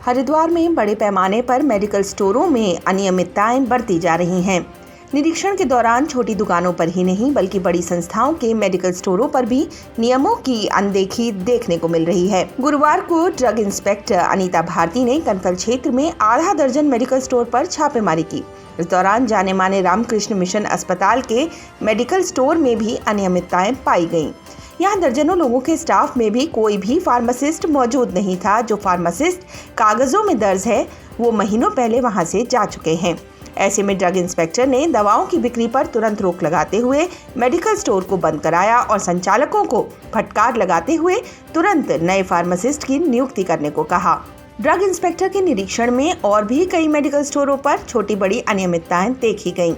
हरिद्वार में बड़े पैमाने पर मेडिकल स्टोरों में अनियमितताएं बरती जा रही हैं। निरीक्षण के दौरान छोटी दुकानों पर ही नहीं बल्कि बड़ी संस्थाओं के मेडिकल स्टोरों पर भी नियमों की अनदेखी देखने को मिल रही है। गुरुवार को ड्रग इंस्पेक्टर अनीता भारती ने कनकल क्षेत्र में आधा दर्जन मेडिकल स्टोर पर छापेमारी की। इस दौरान जाने माने रामकृष्ण मिशन अस्पताल के मेडिकल स्टोर में भी अनियमितताएं पाई गयी। यहाँ दर्जनों लोगों के स्टाफ में भी कोई भी फार्मासिस्ट मौजूद नहीं था। जो फार्मासिस्ट कागजों में दर्ज है वो महीनों पहले वहां से जा चुके हैं। ऐसे में ड्रग इंस्पेक्टर ने दवाओं की बिक्री पर तुरंत रोक लगाते हुए मेडिकल स्टोर को बंद कराया और संचालकों को फटकार लगाते हुए तुरंत नए फार्मासिस्ट की नियुक्ति करने को कहा। ड्रग इंस्पेक्टर के निरीक्षण में और भी कई मेडिकल स्टोरों पर छोटी बड़ी अनियमितताएं देखी गयी।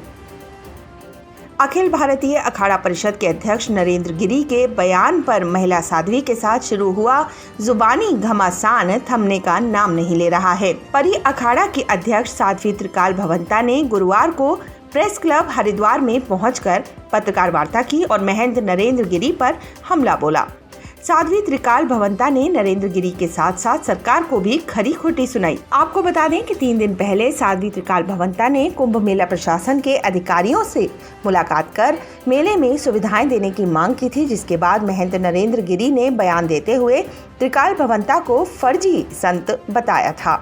अखिल भारतीय अखाड़ा परिषद के अध्यक्ष नरेंद्र गिरी के बयान पर महिला साध्वी के साथ शुरू हुआ जुबानी घमासान थमने का नाम नहीं ले रहा है। परी अखाड़ा की अध्यक्ष साध्वी त्रिकाल भवंता ने गुरुवार को प्रेस क्लब हरिद्वार में पहुंचकर पत्रकार वार्ता की और महंत नरेंद्र गिरी पर हमला बोला। साध्वी त्रिकाल भवंता ने नरेंद्र गिरी के साथ साथ सरकार को भी खरी खोटी सुनाई। आपको बता दें कि 3 दिन पहले साध्वी त्रिकाल भवंता ने कुंभ मेला प्रशासन के अधिकारियों से मुलाकात कर मेले में सुविधाएं देने की मांग की थी, जिसके बाद महंत नरेंद्र गिरी ने बयान देते हुए त्रिकाल भवंता को फर्जी संत बताया था।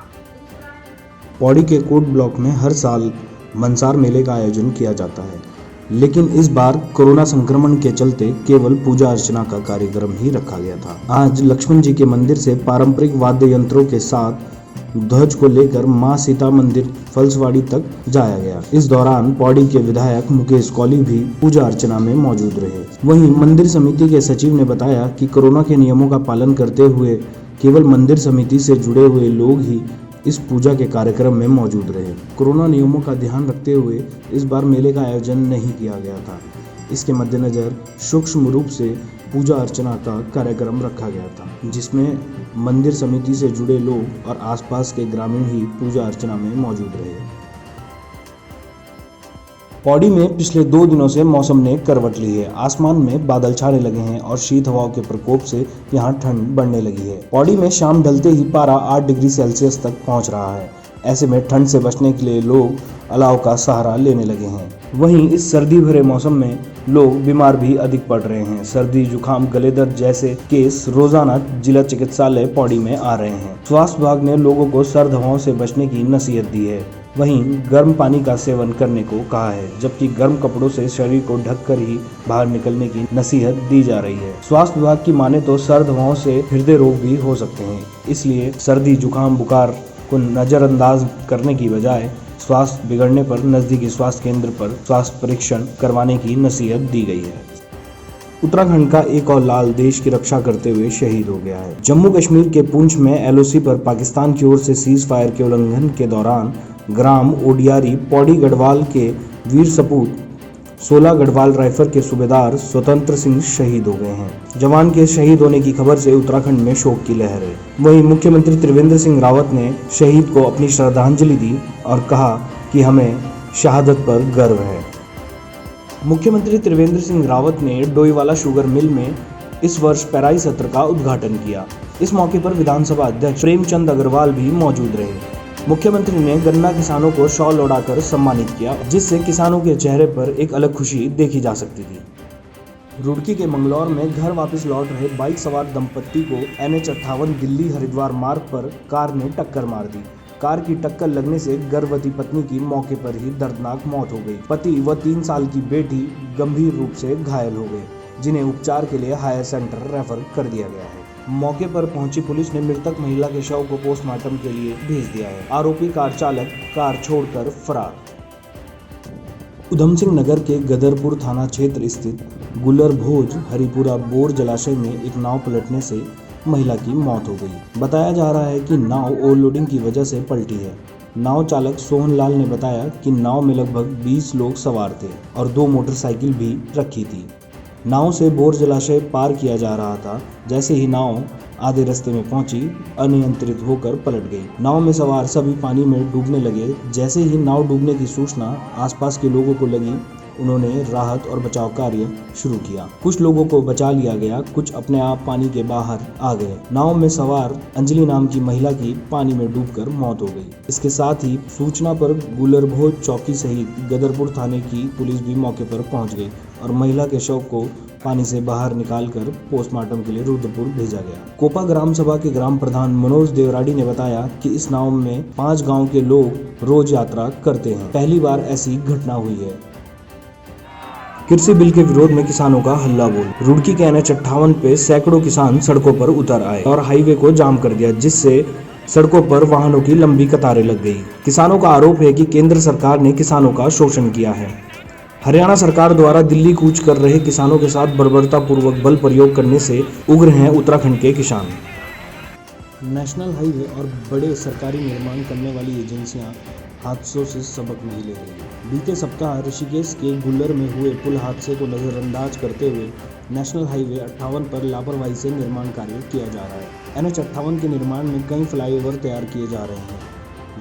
पौड़ी के कोट ब्लॉक में हर साल मनसार मेले का आयोजन किया जाता है, लेकिन इस बार कोरोना संक्रमण के चलते केवल पूजा अर्चना का कार्यक्रम ही रखा गया था। आज लक्ष्मण जी के मंदिर से पारंपरिक वाद्य यंत्रों के साथ ध्वज को लेकर मां सीता मंदिर फलसवाड़ी तक जाया गया। इस दौरान पौड़ी के विधायक मुकेश कौली भी पूजा अर्चना में मौजूद रहे। वहीं मंदिर समिति के सचिव ने बताया कि कोरोना के नियमों का पालन करते हुए केवल मंदिर समिति से जुड़े हुए लोग ही इस पूजा के कार्यक्रम में मौजूद रहे। कोरोना नियमों का ध्यान रखते हुए इस बार मेले का आयोजन नहीं किया गया था। इसके मद्देनजर सूक्ष्म रूप से पूजा अर्चना का कार्यक्रम रखा गया था, जिसमें मंदिर समिति से जुड़े लोग और आसपास के ग्रामीण ही पूजा अर्चना में मौजूद रहे। पौड़ी में पिछले 2 दिनों से मौसम ने करवट ली है। आसमान में बादल छाने लगे हैं और शीत हवाओं के प्रकोप से यहां ठंड बढ़ने लगी है। पौड़ी में शाम ढलते ही पारा 8 डिग्री सेल्सियस तक पहुंच रहा है। ऐसे में ठंड से बचने के लिए लोग अलाव का सहारा लेने लगे हैं। वहीं इस सर्दी भरे मौसम में लोग बीमार भी अधिक पड़ रहे हैं। सर्दी, जुकाम, गले दर्द जैसे केस रोजाना जिला चिकित्सालय पौड़ी में आ रहे हैं। स्वास्थ्य विभाग ने लोगों को सर्द हवाओं से बचने की नसीहत दी है। वहीं गर्म पानी का सेवन करने को कहा है, जबकि गर्म कपड़ों से शरीर को ढककर ही बाहर निकलने की नसीहत दी जा रही है। स्वास्थ्य विभाग की माने तो सर्द हवाओं से हृदय रोग भी हो सकते हैं, इसलिए सर्दी, जुकाम, बुखार को नजरअंदाज करने की बजाय स्वास्थ्य बिगड़ने पर नजदीकी स्वास्थ्य केंद्र पर स्वास्थ्य परीक्षण करवाने की नसीहत दी गई है। उत्तराखंड का एक और लाल देश की रक्षा करते हुए शहीद हो गया है। जम्मू कश्मीर के पुंछ में एलओसी पर पाकिस्तान की ओर से सीज फायर के उल्लंघन के दौरान ग्राम ओडियारी पौड़ी गढ़वाल के वीर सपूत 16 गढ़वाल राइफल के सूबेदार स्वतंत्र सिंह शहीद हो गए हैं। जवान के शहीद होने की खबर से उत्तराखंड में शोक की लहर है। वहीं मुख्यमंत्री त्रिवेंद्र सिंह रावत ने शहीद को अपनी श्रद्धांजलि दी और कहा कि हमें शहादत पर गर्व है। मुख्यमंत्री त्रिवेंद्र सिंह रावत ने डोईवाला शुगर मिल में इस वर्ष पेराई सत्र का उद्घाटन किया। इस मौके पर विधानसभा अध्यक्ष प्रेमचंद अग्रवाल भी मौजूद रहे। मुख्यमंत्री ने गन्ना किसानों को शॉल ओढ़ाकर सम्मानित किया, जिससे किसानों के चेहरे पर एक अलग खुशी देखी जा सकती थी। रुड़की के मंगलौर में घर वापस लौट रहे बाइक सवार दंपत्ति को NH58 दिल्ली हरिद्वार मार्ग पर कार ने टक्कर मार दी। कार की टक्कर लगने से गर्भवती पत्नी की मौके पर ही दर्दनाक मौत हो गई। पति व 3 साल की बेटी गंभीर रूप से घायल हो गए, जिन्हें उपचार के लिए हायर सेंटर रेफर कर दिया गया है। मौके पर पहुंची पुलिस ने मृतक महिला के शव को पोस्टमार्टम के लिए भेज दिया है। आरोपी कार चालक कार छोड़कर फरार। उधम सिंह नगर के गदरपुर थाना क्षेत्र स्थित गुलर भोज हरिपुरा बोर जलाशय में एक नाव पलटने से महिला की मौत हो गई। बताया जा रहा है कि नाव ओवरलोडिंग की वजह से पलटी है। नाव चालक सोहन लाल ने बताया कि नाव में लगभग 20 लोग सवार थे और 2 मोटरसाइकिल भी रखी थी। नाव से बोर जलाशय पार किया जा रहा था। जैसे ही नाव आधे रास्ते में पहुंची, अनियंत्रित होकर पलट गई। नाव में सवार सभी पानी में डूबने लगे। जैसे ही नाव डूबने की सूचना आसपास के लोगों को लगी, उन्होंने राहत और बचाव कार्य शुरू किया। कुछ लोगों को बचा लिया गया, कुछ अपने आप पानी के बाहर आ गए। नाव में सवार अंजलि नाम की महिला की पानी में डूबकर मौत हो गई। इसके साथ ही सूचना पर गुलरभोज चौकी सहित गदरपुर थाने की पुलिस भी मौके पर पहुंच गई और महिला के शव को पानी से बाहर निकालकर पोस्टमार्टम के लिए रुद्रपुर भेजा गया। कोपा ग्राम सभा के ग्राम प्रधान मनोज देवराडी ने बताया कि इस नाव में 5 गांव के लोग रोज यात्रा करते हैं। पहली बार ऐसी घटना हुई है। कृषि बिल के विरोध में किसानों का हल्ला बोल। रुड़की के NH 58 पे सैकड़ों किसान सड़कों पर उतर आए और हाईवे को जाम कर दिया, जिससे सड़कों पर वाहनों की लंबी कतारें लग गई। किसानों का आरोप है कि केंद्र सरकार ने किसानों का शोषण किया है। हरियाणा सरकार द्वारा दिल्ली कूच कर रहे किसानों के साथ बर्बरतापूर्वक बल प्रयोग करने से उग्र हैं उत्तराखंड के किसान। नेशनल हाईवे और बड़े सरकारी निर्माण करने वाली एजेंसियां हादसों से सबक नहीं ले रही। बीते सप्ताह ऋषिकेश के गुल्लर में हुए पुल हादसे को नजरअंदाज करते हुए नेशनल हाईवे 58 पर लापरवाही से निर्माण कार्य किया जा रहा है। NH 58 के निर्माण में कई फ्लाईओवर तैयार किए जा रहे हैं,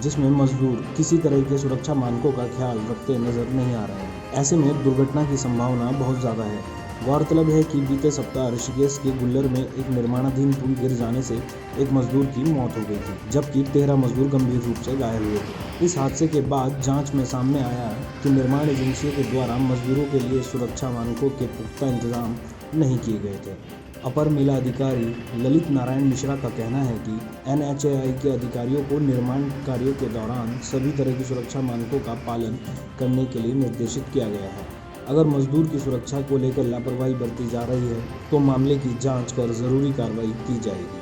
जिसमें मजदूर किसी तरह के सुरक्षा मानकों का ख्याल रखते नजर नहीं आ रहे हैं। ऐसे में दुर्घटना की संभावना बहुत ज़्यादा है। गौरतलब है कि बीते सप्ताह ऋषिकेश के गुल्लर में एक निर्माणाधीन पुल गिर जाने से एक मजदूर की मौत हो गई थी, जबकि 13 मजदूर गंभीर रूप से घायल हुए थे। इस हादसे के बाद जांच में सामने आया कि निर्माण एजेंसियों के द्वारा मजदूरों के लिए सुरक्षा मानकों के पुख्ता इंतजाम नहीं किए गए थे। अपर मेला अधिकारी ललित नारायण मिश्रा का कहना है कि NHAI के अधिकारियों को निर्माण कार्यों के दौरान सभी तरह की सुरक्षा मानकों का पालन करने के लिए निर्देशित किया गया है। अगर मजदूर की सुरक्षा को लेकर लापरवाही बरती जा रही है तो मामले की जांच कर जरूरी कार्रवाई की जाएगी।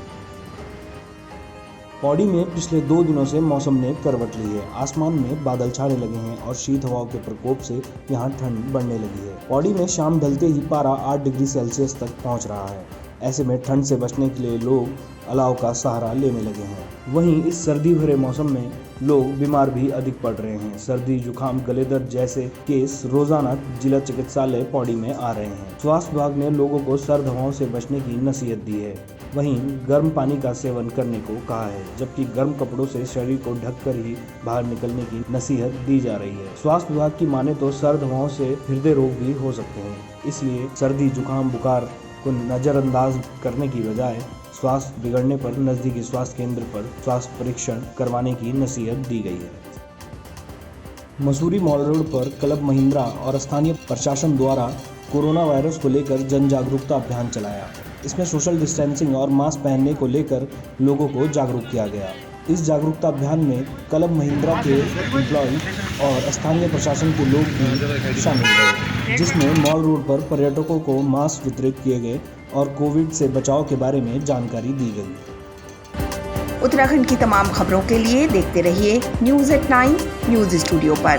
पौड़ी में पिछले 2 दिनों से मौसम ने करवट ली है। आसमान में बादल छाने लगे हैं और शीत हवाओं के प्रकोप से यहां ठंड बढ़ने लगी है। पौड़ी में शाम ढलते ही पारा 8 डिग्री सेल्सियस तक पहुंच रहा है। ऐसे में ठंड से बचने के लिए लोग अलाव का सहारा लेने लगे हैं। वहीं इस सर्दी भरे मौसम में लोग बीमार भी अधिक पड़ रहे हैं। सर्दी, जुकाम, गले दर्द जैसे केस रोजाना जिला चिकित्सालय पौड़ी में आ रहे हैं। स्वास्थ्य विभाग ने लोगों को सर्द हवाओं से बचने की नसीहत दी है। वहीं गर्म पानी का सेवन करने को कहा है, जबकि गर्म कपड़ों से शरीर को ढककर ही बाहर निकलने की नसीहत दी जा रही है। स्वास्थ्य विभाग की माने तो सर्द हवाओं से हृदय रोग भी हो सकते हैं, इसलिए सर्दी, जुकाम, बुखार को नजरअंदाज करने की बजाय स्वास्थ्य बिगड़ने पर नजदीकी स्वास्थ्य केंद्र पर स्वास्थ्य परीक्षण करवाने की नसीहत दी गई है। मसूरी मॉल रोड पर क्लब महिंद्रा और स्थानीय प्रशासन द्वारा कोरोना वायरस को लेकर जन जागरूकता अभियान चलाया। इसमें सोशल डिस्टेंसिंग और मास्क पहनने को लेकर लोगों को जागरूक किया गया। इस जागरूकता अभियान में क्लब महिंद्रा के एम्प्लॉय और स्थानीय प्रशासन के लोग भी शामिल हुए, जिसमें मॉल रोड पर पर्यटकों को मास्क वितरित किए गए और कोविड से बचाव के बारे में जानकारी दी गई। उत्तराखंड की तमाम खबरों के लिए देखते रहिए न्यूज़@9 न्यूज़ स्टूडियो पर।